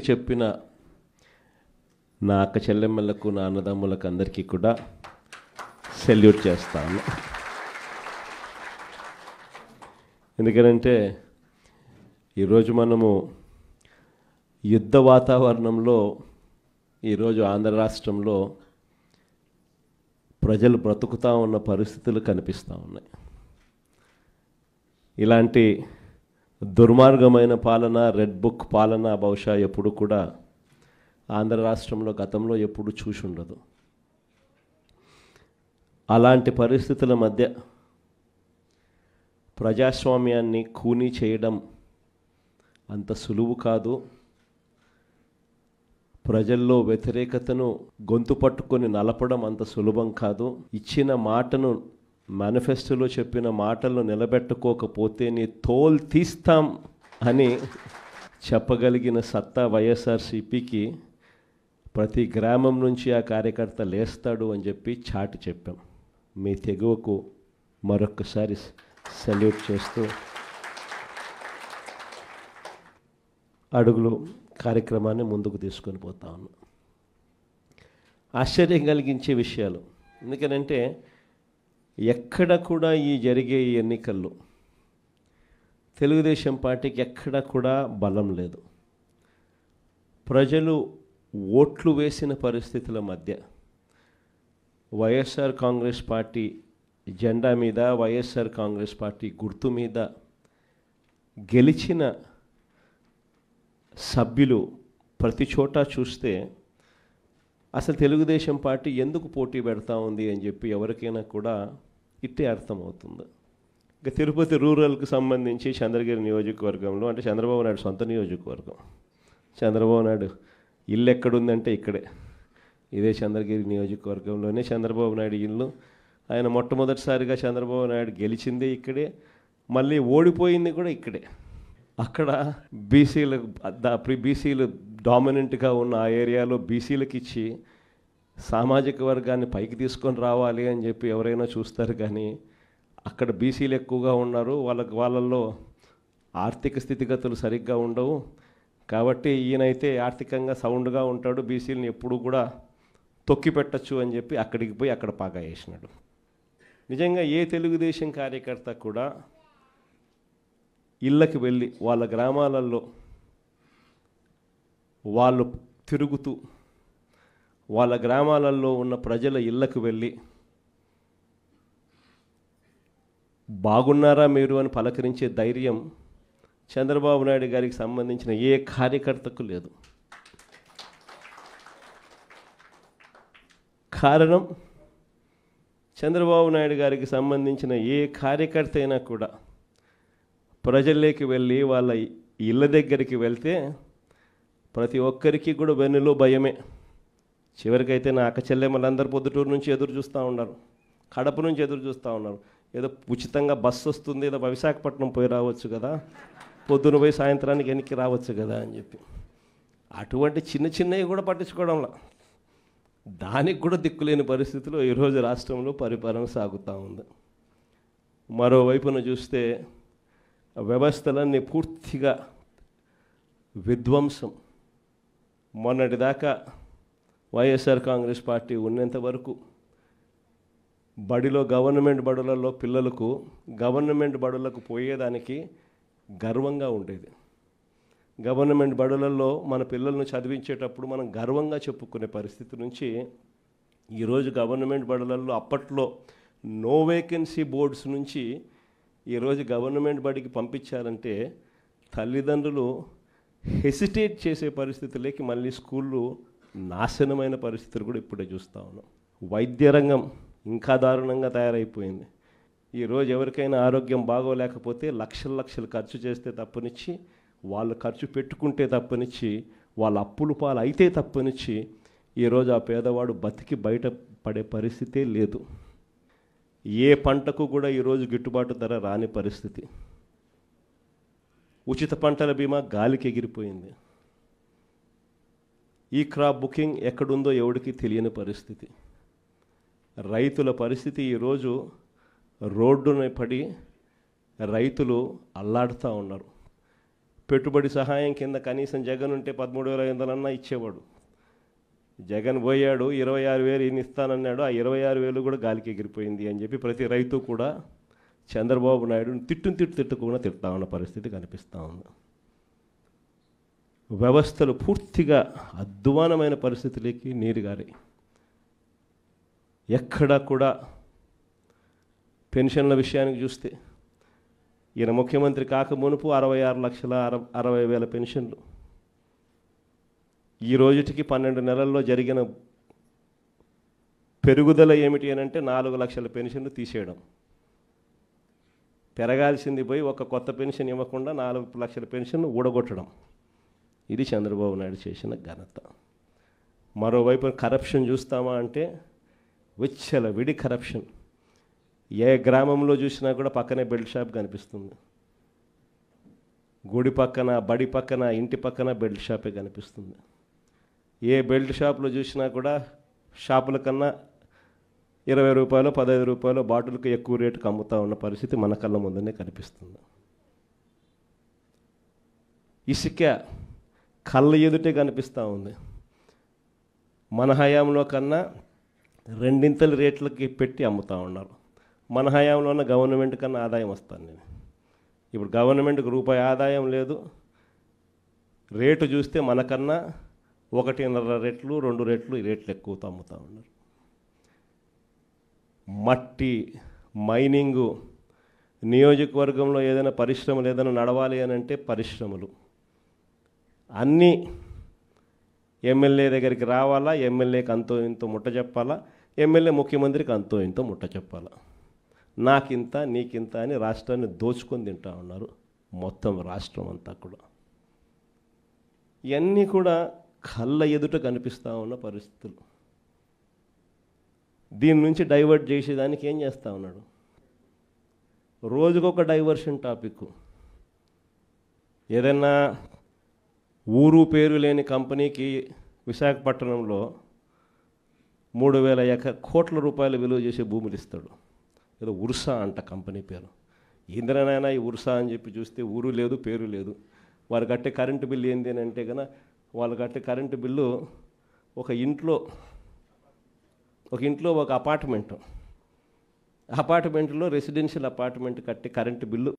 చెప్పిన నా అక్క చెల్లెమ్మలకు, నా అన్నదమ్ములకు అందరికీ కూడా సెల్యూట్ చేస్తాను. ఎందుకంటే ఈరోజు మనము యుద్ధ వాతావరణంలో ఈరోజు ఆంధ్ర రాష్ట్రంలో ప్రజలు బ్రతుకుతూ ఉన్న పరిస్థితులు కనిపిస్తూ ఉన్నాయి. ఇలాంటి దుర్మార్గమైన పాలన, రెడ్ బుక్ పాలన బహుశా ఎప్పుడు కూడా ఆంధ్ర రాష్ట్రంలో గతంలో ఎప్పుడు చూసి ఉండదు. అలాంటి పరిస్థితుల మధ్య ప్రజాస్వామ్యాన్ని ఖూనీ చేయడం అంత సులువు కాదు. ప్రజల్లో వ్యతిరేకతను గొంతు పట్టుకొని నలపడం అంత సులభం కాదు. ఇచ్చిన మాటను, మేనిఫెస్టోలో చెప్పిన మాటలను నిలబెట్టుకోకపోతే నీ తోలు తీస్తాం అని చెప్పగలిగిన సత్తా వైఎస్ఆర్సీపీకి ప్రతి గ్రామం నుంచి ఆ కార్యకర్త లేస్తాడు అని చెప్పి చాటి చెప్పాం. మీ తెగువకు మరొక్కసారి సెల్యూట్ చేస్తూ అడుగులు కార్యక్రమాన్ని ముందుకు తీసుకొని పోతా ఉన్నాం. ఆశ్చర్యం కలిగించే విషయాలు. ఎందుకనంటే ఎక్కడ కూడా ఈ జరిగే ఈ ఎన్నికల్లో తెలుగుదేశం పార్టీకి ఎక్కడ కూడా బలం లేదు. ప్రజలు ఓట్లు వేసిన పరిస్థితుల మధ్య వైఎస్ఆర్ కాంగ్రెస్ పార్టీ జెండా మీద, వైఎస్ఆర్ కాంగ్రెస్ పార్టీ గుర్తు మీద గెలిచిన సభ్యులు ప్రతి చోట చూస్తే అసలు తెలుగుదేశం పార్టీ ఎందుకు పోటీ పెడతా ఉంది అని చెప్పి ఎవరికైనా కూడా ఇట్టే అర్థమవుతుంది. ఇక తిరుపతి రూరల్కి సంబంధించి చంద్రగిరి నియోజకవర్గంలో, అంటే చంద్రబాబు నాయుడు సొంత నియోజకవర్గం, చంద్రబాబు నాయుడు ఇల్లు ఎక్కడుందంటే ఇక్కడే, ఇదే చంద్రగిరి నియోజకవర్గంలోనే చంద్రబాబు నాయుడు ఇల్లు. ఆయన మొట్టమొదటిసారిగా చంద్రబాబు నాయుడు గెలిచిందే ఇక్కడే, మళ్ళీ ఓడిపోయింది కూడా ఇక్కడే. అక్కడ బీసీలు డామినెంట్గా ఉన్న ఆ ఏరియాలో బీసీలకు ఇచ్చి సామాజిక వర్గాన్ని పైకి తీసుకొని రావాలి అని చెప్పి ఎవరైనా చూస్తారు. కానీ అక్కడ బీసీలు ఎక్కువగా ఉన్నారు, వాళ్ళల్లో ఆర్థిక స్థితిగతులు సరిగ్గా ఉండవు. కాబట్టి ఈయనైతే ఆర్థికంగా సౌండ్గా ఉంటాడు, బీసీలను ఎప్పుడు కూడా తొక్కి పెట్టచ్చు అని చెప్పి అక్కడికి పోయి అక్కడ పాగా వేసినాడు. నిజంగా ఏ తెలుగుదేశం కార్యకర్త కూడా ఇళ్ళకి వెళ్ళి వాళ్ళ గ్రామాలలో వాళ్ళు తిరుగుతూ వాళ్ళ గ్రామాలలో ఉన్న ప్రజల ఇళ్ళకు వెళ్ళి బాగున్నారా మీరు అని పలకరించే ధైర్యం చంద్రబాబు నాయుడు గారికి సంబంధించిన ఏ కార్యకర్తకు లేదు. కారణం, చంద్రబాబు నాయుడు గారికి సంబంధించిన ఏ కార్యకర్త అయినా కూడా ప్రజల్లోకి వెళ్ళి వాళ్ళ ఇళ్ళ దగ్గరికి వెళ్తే ప్రతి ఒక్కరికి కూడా వెన్నులో భయమే. చివరికైతే నా అక్క చెల్లెమ్మలందరూ పొద్దుటూరు నుంచి ఎదురు చూస్తూ ఉన్నారు, కడప నుంచి ఎదురు చూస్తూ ఉన్నారు. ఏదో ఉచితంగా బస్సు వస్తుంది, ఏదో విశాఖపట్నం పోయి రావచ్చు కదా, పొద్దున పోయి సాయంత్రానికి వెనక్కి రావచ్చు కదా అని చెప్పి అటువంటి చిన్న చిన్నవి కూడా పట్టించుకోవడంలా, దానికి కూడా దిక్కులేని పరిస్థితిలో ఈరోజు రాష్ట్రంలో పరిపాలన సాగుతూ ఉంది. మరోవైపున చూస్తే వ్యవస్థలన్నీ పూర్తిగా విధ్వంసం. మొన్నటిదాకా వైఎస్ఆర్ కాంగ్రెస్ పార్టీ ఉన్నంత వరకు గవర్నమెంట్ బడులలో పిల్లలకు గవర్నమెంట్ బడులకు పోయేదానికి గర్వంగా ఉండేది. గవర్నమెంట్ బడులలో మన పిల్లలను చదివించేటప్పుడు మనం గర్వంగా చెప్పుకునే పరిస్థితి నుంచి ఈరోజు గవర్నమెంట్ బడులలో అప్పట్లో నో వేకెన్సీ బోర్డ్స్ నుంచి ఈరోజు గవర్నమెంట్ బడికి పంపించారంటే తల్లిదండ్రులు హెసిటేట్ చేసే పరిస్థితులకి మళ్ళీ స్కూళ్ళు నాశనమైన పరిస్థితులు కూడా ఇప్పుడే చూస్తూ ఉన్నాం. వైద్య రంగం ఇంకా దారుణంగా తయారైపోయింది. ఈరోజు ఎవరికైనా ఆరోగ్యం బాగోలేకపోతే లక్షలు ఖర్చు చేస్తే తప్పనిచ్చి, వాళ్ళు ఖర్చు పెట్టుకుంటే తప్పనిచ్చి, వాళ్ళ అప్పులు పాలు అయితే తప్పనిచ్చి ఈరోజు ఆ పేదవాడు బతికి బయటపడే పరిస్థితే లేదు. ఏ పంటకు కూడా ఈరోజు గిట్టుబాటు ధర రాని పరిస్థితి. ఉచిత పంటల బీమా గాలికి ఎగిరిపోయింది. ఈ క్రాప్ బుకింగ్ ఎక్కడుందో ఎవడికి తెలియని పరిస్థితి. రైతుల పరిస్థితి ఈరోజు రోడ్డున పడి రైతులు అల్లాడుతూ ఉన్నారు. పెట్టుబడి సహాయం కింద కనీసం జగన్ ఉంటే 13,500 ఇచ్చేవాడు. జగన్ పోయాడు, 26,000 ఈయన ఇస్తానన్నాడు. ఆ 26,000 కూడా గాలికి ఎగిరిపోయింది అని చెప్పి ప్రతి రైతు కూడా చంద్రబాబు నాయుడు తిట్టుకుండా తిడతా ఉన్న పరిస్థితి కనిపిస్తూ ఉంది. వ్యవస్థలు పూర్తిగా అధ్వానమైన పరిస్థితులకి నీరుగారాయి. ఎక్కడా కూడా పెన్షన్ల విషయానికి చూస్తే ఈయన ముఖ్యమంత్రి కాకమునుపు 66,60,000 పెన్షన్లు. ఈ రోజుటికి 12 నెలల్లో జరిగిన పెరుగుదల ఏమిటి అని అంటే 4 లక్షల పెన్షన్లు తీసేయడం. పెరగాల్సింది పోయి ఒక కొత్త పెన్షన్ ఇవ్వకుండా 4 లక్షల పెన్షన్ ఊడగొట్టడం. ఇది చంద్రబాబు నాయుడు చేసిన ఘనత. మరోవైపు కరప్షన్ చూస్తామా అంటే విడి కరప్షన్. ఏ గ్రామంలో చూసినా కూడా పక్కనే బెల్ట్ షాప్ కనిపిస్తుంది. గుడి పక్కన, బడి పక్కన, ఇంటి పక్కన బెల్ట్ షాపే కనిపిస్తుంది. ఏ బెల్ట్ షాప్లో చూసినా కూడా షాపుల కన్నా 20 రూపాయలు, 15 రూపాయలు బాటిల్కి ఎక్కువ రేటుకు అమ్ముతూ ఉన్న పరిస్థితి మన కళ్ళ ముందనే కనిపిస్తుంది. ఇసుక కళ్ళ ఎదుటే కనిపిస్తూ ఉంది. మన హయాంలో కన్నా 2 రేట్లకి పెట్టి అమ్ముతూ ఉన్నారు. మన హయాంలో ఉన్న గవర్నమెంట్ కన్నా ఆదాయం వస్తాను నేను. ఇప్పుడు గవర్నమెంట్కి రూపాయి ఆదాయం లేదు. రేటు చూస్తే మనకన్నా 1.5 రెట్లు, 2 రెట్లు ఈ రేట్లు ఎక్కువతో అమ్ముతూ ఉన్నారు. మట్టి మైనింగు, నియోజకవర్గంలో ఏదైనా పరిశ్రమలు ఏదైనా నడవాలి అని అంటే పరిశ్రమలు అన్నీ ఎమ్మెల్యే దగ్గరికి రావాలా, ఎమ్మెల్యేకి అంతో ఇంతో ముట్ట చెప్పాలా, ఎమ్మెల్యే ముఖ్యమంత్రికి అంతో ఇంతో ముట్ట చెప్పాలా. నాకింత నీకింత అని రాష్ట్రాన్ని దోచుకొని తింటా ఉన్నారు మొత్తం రాష్ట్రం అంతా కూడా. ఇవన్నీ కూడా కళ్ళ ఎదుట కనిపిస్తూ ఉన్న పరిస్థితులు. దీని నుంచి డైవర్ట్ చేసేదానికి ఏం చేస్తూ ఉన్నాడు? రోజుకొక డైవర్షన్ టాపిక్. ఏదన్నా ఊరు పేరు లేని కంపెనీకి విశాఖపట్నంలో 3,000 కోట్ల రూపాయలు విలువ చేసే భూములు ఇస్తాడు. ఏదో ఉర్సా అంట కంపెనీ పేరు. ఇంద్రనైనా ఈ ఉర్సా అని చెప్పి చూస్తే ఊరు లేదు, పేరు లేదు. వారు కట్టే కరెంటు బిల్లు ఏంది అని అంటే కనుక వాళ్ళు కట్టే కరెంటు బిల్లు ఒక ఇంట్లో ఒక అపార్ట్మెంట్లో రెసిడెన్షియల్ అపార్ట్మెంట్ కట్టే కరెంటు బిల్లు